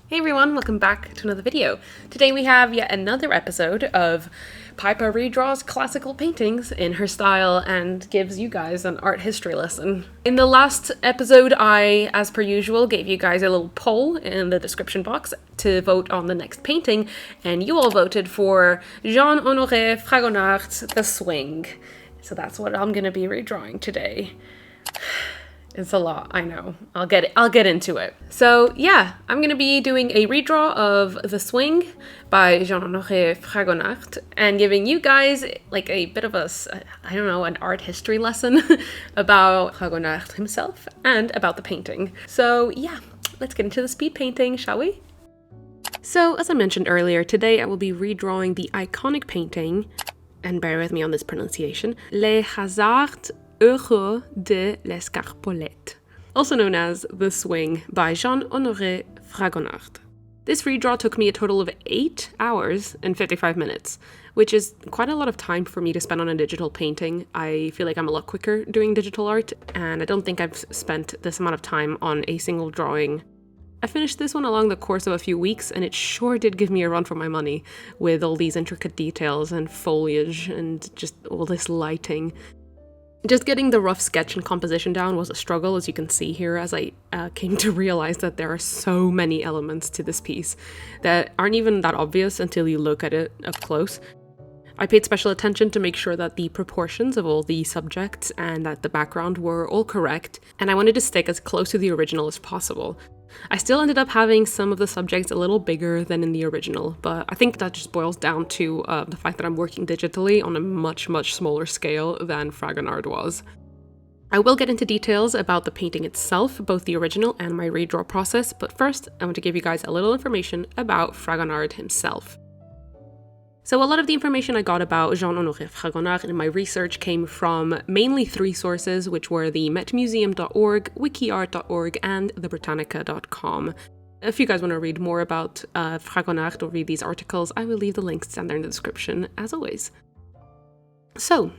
Hey everyone, welcome back to another video. Today we have yet another episode of Piper redraws classical paintings in her style and gives you guys an art history lesson. In the last episode, I, as per usual, gave you guys a little poll in the description box to vote on the next painting, and you all voted for Jean-Honoré Fragonard's The Swing. So that's what I'm going to be redrawing today. It's a lot, I know. I'll get into it. So yeah, I'm gonna be doing a redraw of The Swing by Jean-Honoré Fragonard and giving you guys like a bit of an art history lesson about Fragonard himself and about the painting. So yeah, let's get into the speed painting, shall we? So as I mentioned earlier, today I will be redrawing the iconic painting, and bear with me on this pronunciation, Les Hasards Heureux de l'Escarpolette, also known as The Swing by Jean-Honoré Fragonard. This redraw took me a total of 8 hours and 55 minutes, which is quite a lot of time for me to spend on a digital painting. I feel like I'm a lot quicker doing digital art, and I don't think I've spent this amount of time on a single drawing. I finished this one along the course of a few weeks, and it sure did give me a run for my money with all these intricate details and foliage and just all this lighting. Just getting the rough sketch and composition down was a struggle, as you can see here, as I came to realize that there are so many elements to this piece that aren't even that obvious until you look at it up close. I paid special attention to make sure that the proportions of all the subjects and that the background were all correct, and I wanted to stick as close to the original as possible. I still ended up having some of the subjects a little bigger than in the original, but I think that just boils down to the fact that I'm working digitally on a much, much smaller scale than Fragonard was. I will get into details about the painting itself, both the original and my redraw process, but first I want to give you guys a little information about Fragonard himself. So a lot of the information I got about Jean-Honoré Fragonard in my research came from mainly 3 sources, which were the metmuseum.org, wikiart.org, and thebritannica.com. If you guys want to read more about Fragonard or read these articles, I will leave the links down there in the description, as always. So,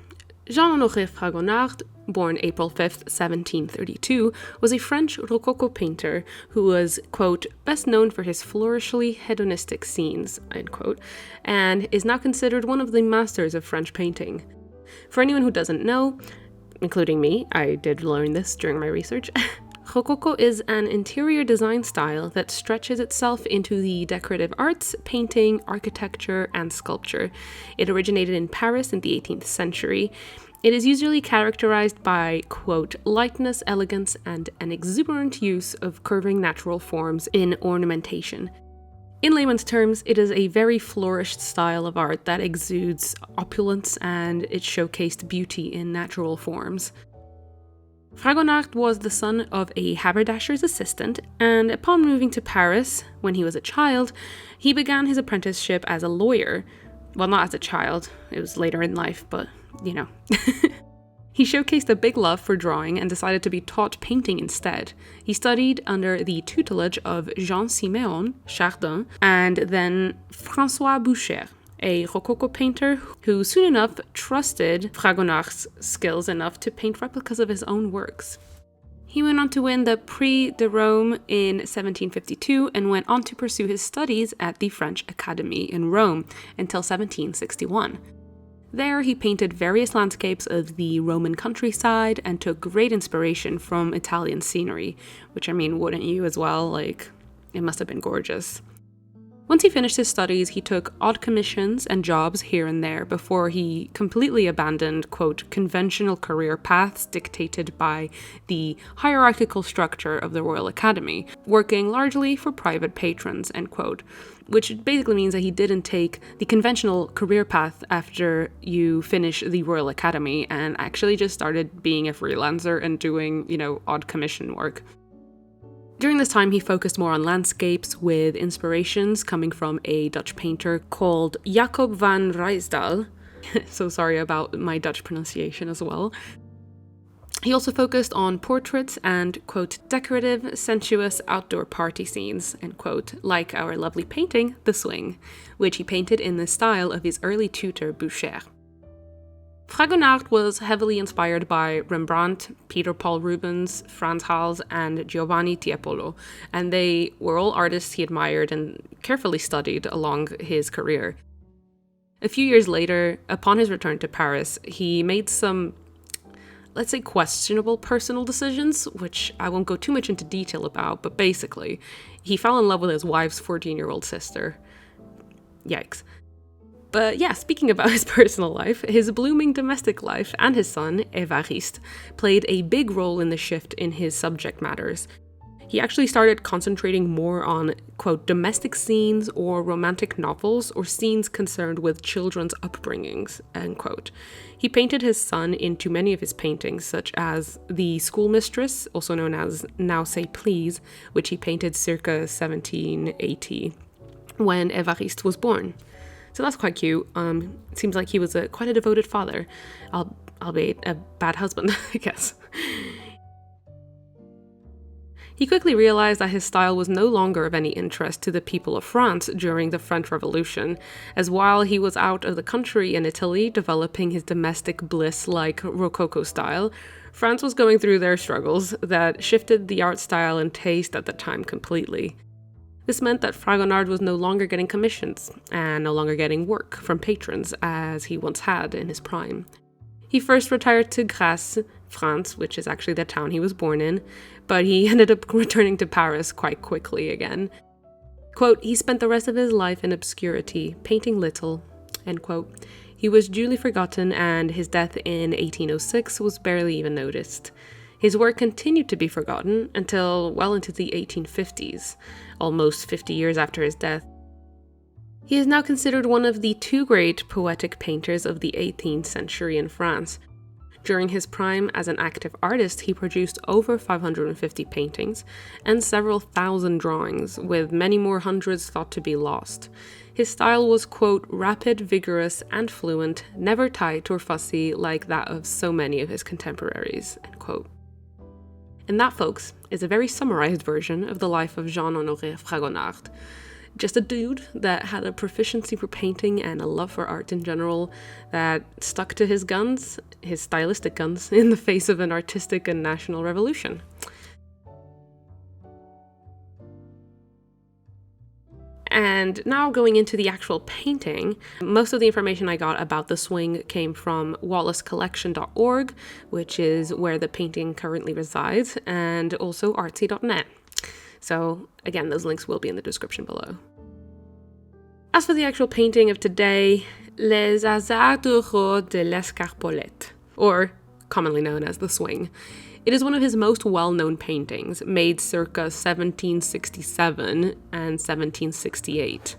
Jean-Honoré Fragonard, born April 5th, 1732, was a French Rococo painter who was, quote, best known for his flourishly hedonistic scenes, end quote, and is now considered one of the masters of French painting. For anyone who doesn't know, including me, I did learn this during my research, Rococo is an interior design style that stretches itself into the decorative arts, painting, architecture, and sculpture. It originated in Paris in the 18th century. It is usually characterized by, quote, lightness, elegance, and an exuberant use of curving natural forms in ornamentation. In layman's terms, it is a very flourished style of art that exudes opulence, and it showcased beauty in natural forms. Fragonard was the son of a haberdasher's assistant, and upon moving to Paris when he was a child, he began his apprenticeship as a lawyer. Well, not as a child, it was later in life, but you know. He showcased a big love for drawing and decided to be taught painting instead. He studied under the tutelage of Jean-Siméon Chardin and then François Boucher, a Rococo painter who soon enough trusted Fragonard's skills enough to paint replicas of his own works. He went on to win the Prix de Rome in 1752 and went on to pursue his studies at the French Academy in Rome until 1761. There, he painted various landscapes of the Roman countryside and took great inspiration from Italian scenery, which I mean, wouldn't you as well? Like, it must have been gorgeous. Once he finished his studies, he took odd commissions and jobs here and there before he completely abandoned, quote, conventional career paths dictated by the hierarchical structure of the Royal Academy, working largely for private patrons, end quote, which basically means that he didn't take the conventional career path after you finish the Royal Academy and actually just started being a freelancer and doing, odd commission work. During this time, he focused more on landscapes with inspirations coming from a Dutch painter called Jacob van Ruysdael. So sorry about my Dutch pronunciation as well. He also focused on portraits and, quote, decorative, sensuous outdoor party scenes, end quote, like our lovely painting, The Swing, which he painted in the style of his early tutor, Boucher. Fragonard was heavily inspired by Rembrandt, Peter Paul Rubens, Frans Hals, and Giovanni Tiepolo, and they were all artists he admired and carefully studied along his career. A few years later, upon his return to Paris, he made some, let's say, questionable personal decisions, which I won't go too much into detail about, but basically, he fell in love with his wife's 14-year-old sister. Yikes. But yeah, speaking about his personal life, his blooming domestic life and his son, Évariste, played a big role in the shift in his subject matters. He actually started concentrating more on, quote, domestic scenes or romantic novels or scenes concerned with children's upbringings, end quote. He painted his son into many of his paintings, such as The Schoolmistress, also known as Now Say Please, which he painted circa 1780, when Évariste was born. So that's quite cute. It seems like he was quite a devoted father, albeit a bad husband, I guess. He quickly realized that his style was no longer of any interest to the people of France during the French Revolution, as while he was out of the country in Italy developing his domestic bliss-like Rococo style, France was going through their struggles that shifted the art style and taste at the time completely. This meant that Fragonard was no longer getting commissions and no longer getting work from patrons as he once had in his prime. He first retired to Grasse, France, which is actually the town he was born in, but he ended up returning to Paris quite quickly again. Quote, he spent the rest of his life in obscurity, painting little, end quote. He was duly forgotten, and his death in 1806 was barely even noticed. His work continued to be forgotten until well into the 1850s, almost 50 years after his death. He is now considered one of the two great poetic painters of the 18th century in France. During his prime as an active artist, he produced over 550 paintings and several thousand drawings, with many more hundreds thought to be lost. His style was, quote, rapid, vigorous, and fluent, never tight or fussy like that of so many of his contemporaries, end quote. And that, folks, is a very summarized version of the life of Jean-Honoré Fragonard. Just a dude that had a proficiency for painting and a love for art in general, that stuck to his guns, his stylistic guns, in the face of an artistic and national revolution. And now going into the actual painting, most of the information I got about the swing came from wallacecollection.org, which is where the painting currently resides, and also artsy.net. So again, those links will be in the description below. As for the actual painting of today, Les Hasards d'Heureux de l'Escarpolette, or commonly known as the swing. It is one of his most well-known paintings, made circa 1767 and 1768.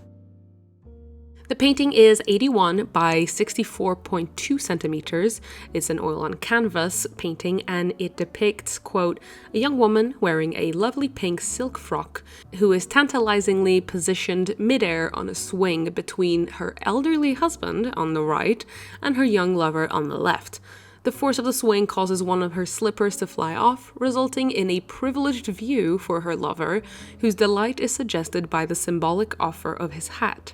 The painting is 81 by 64.2 centimeters. It's an oil on canvas painting, and it depicts, quote, a young woman wearing a lovely pink silk frock who is tantalizingly positioned midair on a swing between her elderly husband on the right and her young lover on the left. The force of the swing causes one of her slippers to fly off, resulting in a privileged view for her lover, whose delight is suggested by the symbolic offer of his hat,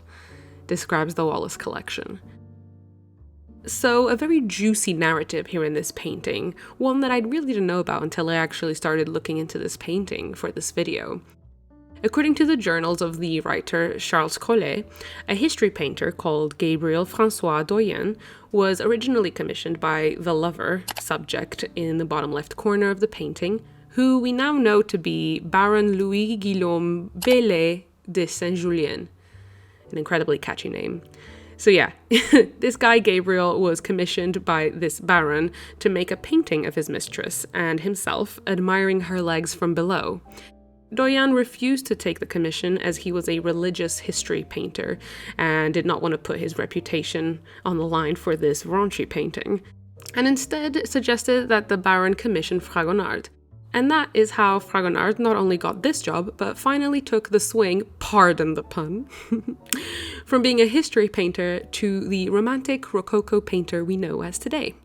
describes the Wallace collection. So, a very juicy narrative here in this painting, one that I really didn't know about until I actually started looking into this painting for this video. According to the journals of the writer Charles Collet, a history painter called Gabriel François Doyen was originally commissioned by the lover, subject in the bottom left corner of the painting, who we now know to be Baron Louis Guillaume Bellet de Saint-Julien. An incredibly catchy name. So yeah, this guy Gabriel was commissioned by this baron to make a painting of his mistress and himself admiring her legs from below. Doyen refused to take the commission as he was a religious history painter and did not want to put his reputation on the line for this raunchy painting, and instead suggested that the baron commission Fragonard. And that is how Fragonard not only got this job, but finally took the swing, pardon the pun, from being a history painter to the romantic Rococo painter we know as today.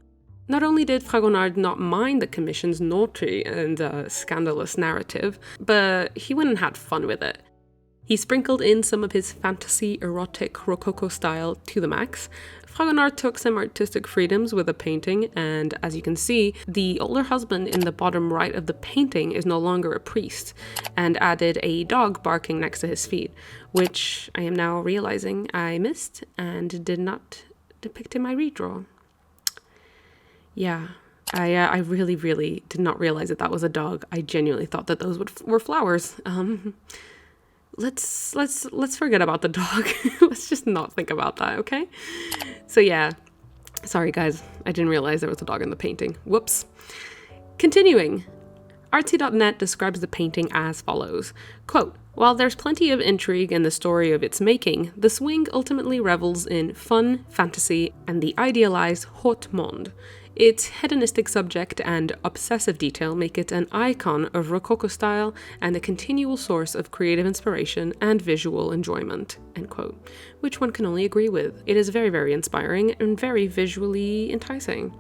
Not only did Fragonard not mind the commission's naughty and scandalous narrative, but he went and had fun with it. He sprinkled in some of his fantasy erotic Rococo style to the max. Fragonard took some artistic freedoms with the painting, and as you can see, the older husband in the bottom right of the painting is no longer a priest, and added a dog barking next to his feet, which I am now realizing I missed and did not depict in my redraw. Yeah, I really, really did not realize that was a dog. I genuinely thought that those were flowers. Let's forget about the dog. Let's just not think about that, okay? So yeah, sorry guys, I didn't realize there was a dog in the painting. Whoops. Continuing. Artsy.net describes the painting as follows. Quote, "While there's plenty of intrigue in the story of its making, the swing ultimately revels in fun, fantasy, and the idealized haute monde. Its hedonistic subject and obsessive detail make it an icon of Rococo style and a continual source of creative inspiration and visual enjoyment," end quote, which one can only agree with. It is very, very inspiring and very visually enticing.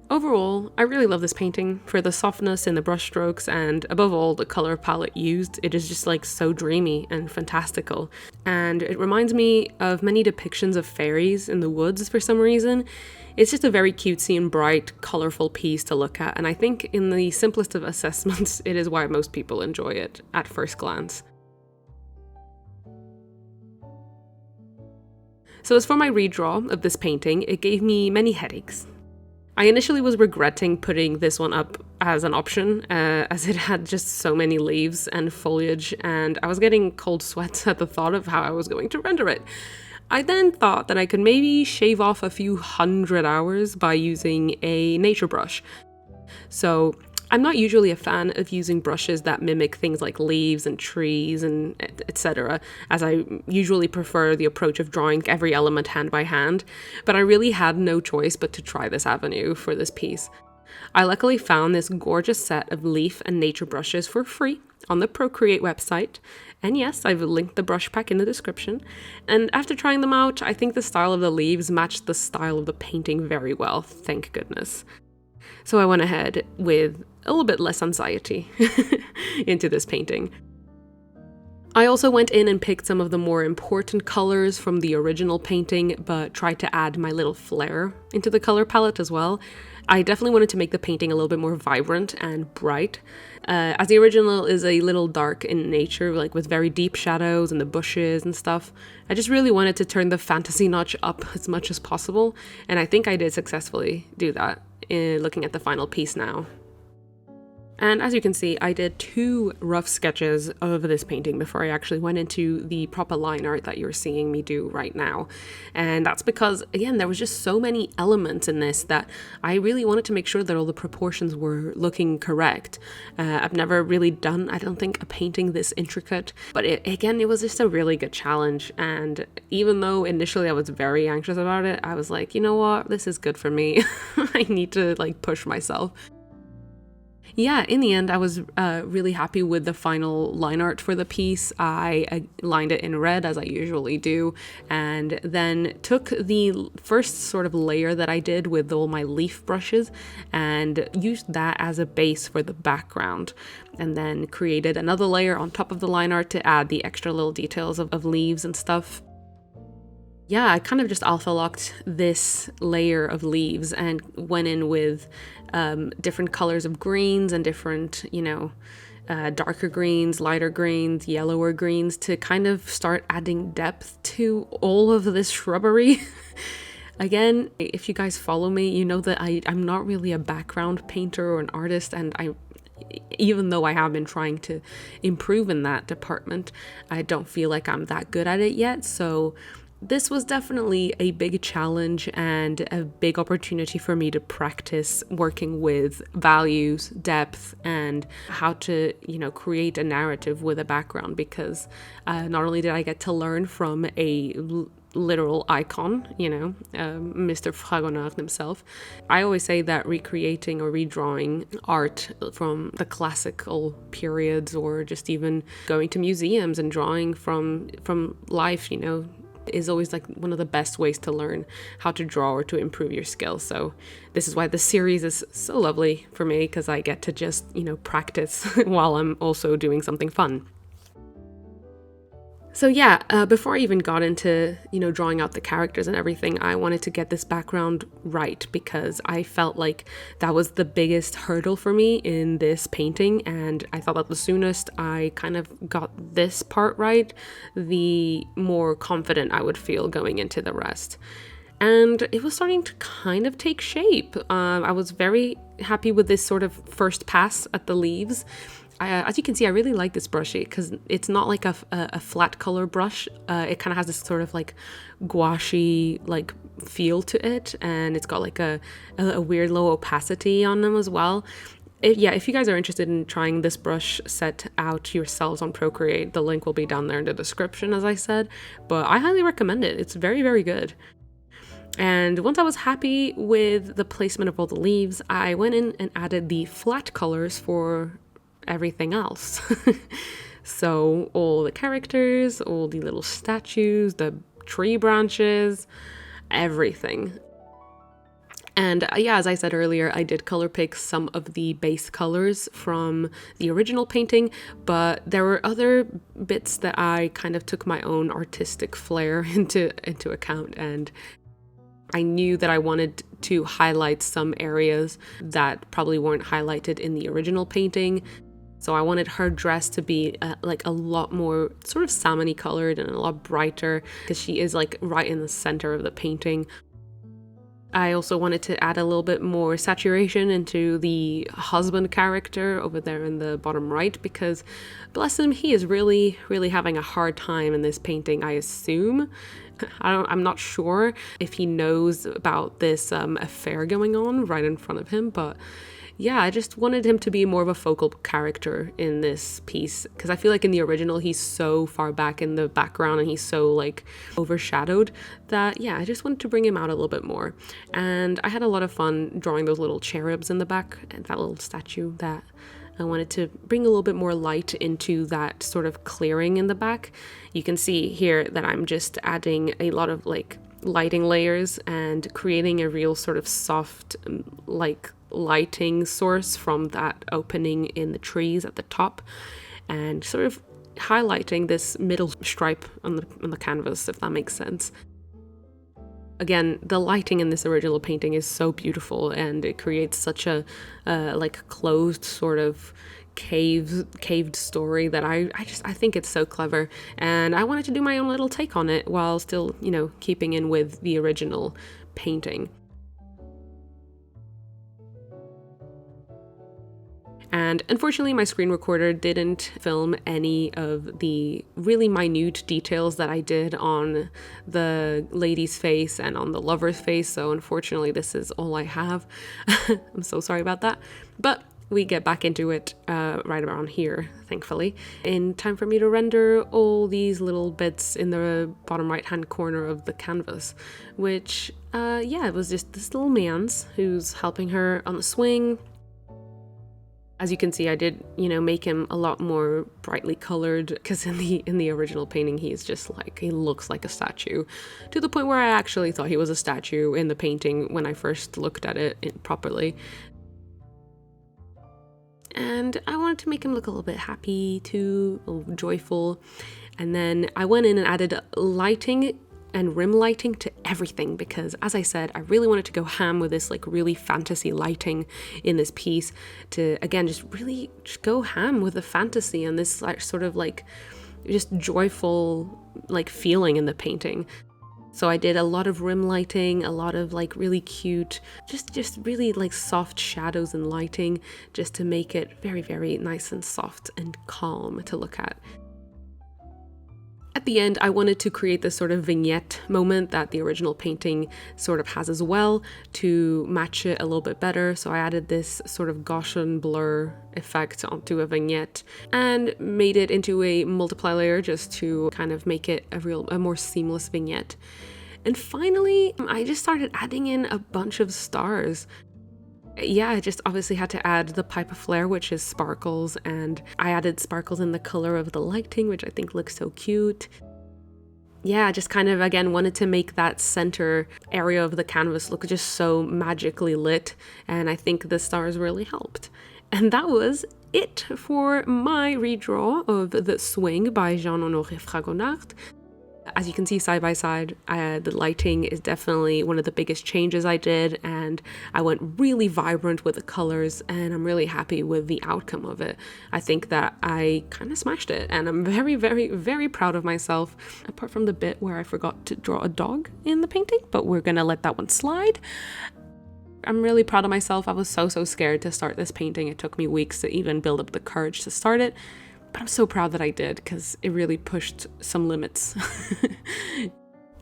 Overall, I really love this painting for the softness in the brushstrokes and above all the color palette used. It is just like so dreamy and fantastical, and it reminds me of many depictions of fairies in the woods for some reason. It's just a very cutesy and bright, colorful piece to look at, and I think in the simplest of assessments, it is why most people enjoy it at first glance. So as for my redraw of this painting, it gave me many headaches. I initially was regretting putting this one up as an option, as it had just so many leaves and foliage, and I was getting cold sweats at the thought of how I was going to render it. I then thought that I could maybe shave off a few hundred hours by using a nature brush. So I'm not usually a fan of using brushes that mimic things like leaves and trees and etc., as I usually prefer the approach of drawing every element hand by hand, but I really had no choice but to try this avenue for this piece. I luckily found this gorgeous set of leaf and nature brushes for free on the Procreate website, and yes, I've linked the brush pack in the description, and after trying them out, I think the style of the leaves matched the style of the painting very well, thank goodness. So I went ahead with a little bit less anxiety into this painting. I also went in and picked some of the more important colors from the original painting, but tried to add my little flair into the color palette as well. I definitely wanted to make the painting a little bit more vibrant and bright, as the original is a little dark in nature, like with very deep shadows and the bushes and stuff. I just really wanted to turn the fantasy notch up as much as possible, and I think I did successfully do that looking at the final piece now. And as you can see, I did 2 rough sketches of this painting before I actually went into the proper line art that you're seeing me do right now. And that's because, again, there was just so many elements in this that I really wanted to make sure that all the proportions were looking correct. I've never really done, I don't think, a painting this intricate, but it was just a really good challenge. And even though initially I was very anxious about it, I was like, you know what, this is good for me. I need to like push myself. Yeah, in the end, I was really happy with the final line art for the piece. I lined it in red, as I usually do, and then took the first sort of layer that I did with all my leaf brushes and used that as a base for the background, and then created another layer on top of the line art to add the extra little details of leaves and stuff. Yeah, I kind of just alpha locked this layer of leaves and went in with different colors of greens and different, darker greens, lighter greens, yellower greens to kind of start adding depth to all of this shrubbery. Again, if you guys follow me, you know that I'm not really a background painter or an artist, and even though I have been trying to improve in that department, I don't feel like I'm that good at it yet, so this was definitely a big challenge and a big opportunity for me to practice working with values, depth, and how to, create a narrative with a background, because not only did I get to learn from a literal icon, Mr. Fragonard himself. I always say that recreating or redrawing art from the classical periods, or just even going to museums and drawing from life, is always like one of the best ways to learn how to draw or to improve your skills. So this is why this series is so lovely for me, because I get to just, practice while I'm also doing something fun. So yeah, before I even got into, drawing out the characters and everything, I wanted to get this background right because I felt like that was the biggest hurdle for me in this painting. And I thought that the soonest I kind of got this part right, the more confident I would feel going into the rest. And it was starting to kind of take shape. I was very happy with this sort of first pass at the leaves. As you can see, I really like this brush because it's not like a flat color brush. It kind of has this sort of like gouache like feel to it, and it's got like a weird low opacity on them as well. If you guys are interested in trying this brush set out yourselves on Procreate, the link will be down there in the description, as I said, but I highly recommend it. It's very, very good. And once I was happy with the placement of all the leaves, I went in and added the flat colors for everything else. So all the characters, all the little statues, the tree branches, everything. And yeah, as I said earlier, I did color pick some of the base colors from the original painting, but there were other bits that I kind of took my own artistic flair into account, and I knew that I wanted to highlight some areas that probably weren't highlighted in the original painting. So I wanted her dress to be like a lot more sort of salmon-y colored and a lot brighter because she is like right in the center of the painting. I also wanted to add a little bit more saturation into the husband character over there in the bottom right because, bless him, he is really, really having a hard time in this painting, I assume. I'm not sure if he knows about this affair going on right in front of him, but yeah, I just wanted him to be more of a focal character in this piece because I feel like in the original he's so far back in the background and he's so like overshadowed that yeah, I just wanted to bring him out a little bit more. And I had a lot of fun drawing those little cherubs in the back and that little statue that I wanted to bring a little bit more light into that sort of clearing in the back. You can see here that I'm just adding a lot of like lighting layers and creating a real sort of soft like lighting source from that opening in the trees at the top and sort of highlighting this middle stripe on the canvas, if that makes sense. Again, the lighting in this original painting is so beautiful and it creates such a like closed sort of caved story that I think it's so clever, and I wanted to do my own little take on it while still, keeping in with the original painting. And unfortunately, my screen recorder didn't film any of the really minute details that I did on the lady's face and on the lover's face. So unfortunately, this is all I have. I'm so sorry about that. But we get back into it right around here, thankfully, in time for me to render all these little bits in the bottom right-hand corner of the canvas, which, it was just this little man's who's helping her on the swing. As you can see, I did, make him a lot more brightly colored because in the original painting, he looks like a statue, to the point where I actually thought he was a statue in the painting when I first looked at it properly. And I wanted to make him look a little bit happy too, a little joyful. And then I went in and added lighting and rim lighting to everything because, as I said, I really wanted to go ham with this like really fantasy lighting in this piece to, again, just really just go ham with the fantasy and this like sort of like just joyful like feeling in the painting. So I did a lot of rim lighting, a lot of like really cute, just really like soft shadows and lighting just to make it very, very nice and soft and calm to look at. At the end, I wanted to create this sort of vignette moment that the original painting sort of has as well to match it a little bit better. So I added this sort of Gaussian blur effect onto a vignette and made it into a multiply layer just to kind of make it a more seamless vignette. And finally, I just started adding in a bunch of stars. Yeah, I just obviously had to add the pipe of flare, which is sparkles, and I added sparkles in the color of the lighting, which I think looks so cute. Yeah, I just kind of, again, wanted to make that center area of the canvas look just so magically lit, and I think the stars really helped. And that was it for my redraw of The Swing by Jean-Honoré Fragonard. As you can see side by side, the lighting is definitely one of the biggest changes I did, and I went really vibrant with the colors, and I'm really happy with the outcome of it. I think that I kind of smashed it, and I'm very, very, very proud of myself, apart from the bit where I forgot to draw a dog in the painting, but we're gonna let that one slide. I'm really proud of myself. I was so scared to start this painting. It took me weeks to even build up the courage to start it. But I'm so proud that I did, because it really pushed some limits.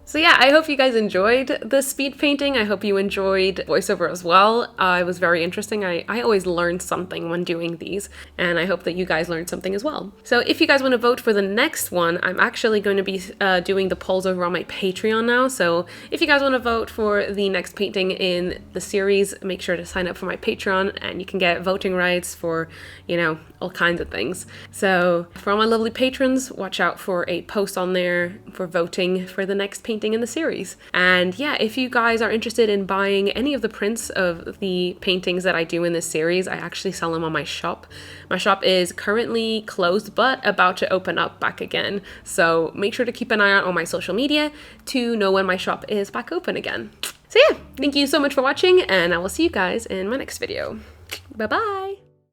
So yeah, I hope you guys enjoyed the speed painting. I hope you enjoyed voiceover as well. It was very interesting. I always learn something when doing these, and I hope that you guys learned something as well. So if you guys want to vote for the next one, I'm actually going to be doing the polls over on my Patreon now. So if you guys want to vote for the next painting in the series, make sure to sign up for my Patreon, and you can get voting rights for, you know, all kinds of things. So for all my lovely patrons, watch out for a post on there for voting for the next painting in the series. And yeah, if you guys are interested in buying any of the prints of the paintings that I do in this series, I actually sell them on my shop. My shop is currently closed but about to open up back again, so make sure to keep an eye out on my social media to know when my shop is back open again. So yeah, thank you so much for watching, and I will see you guys in my next video. Bye bye!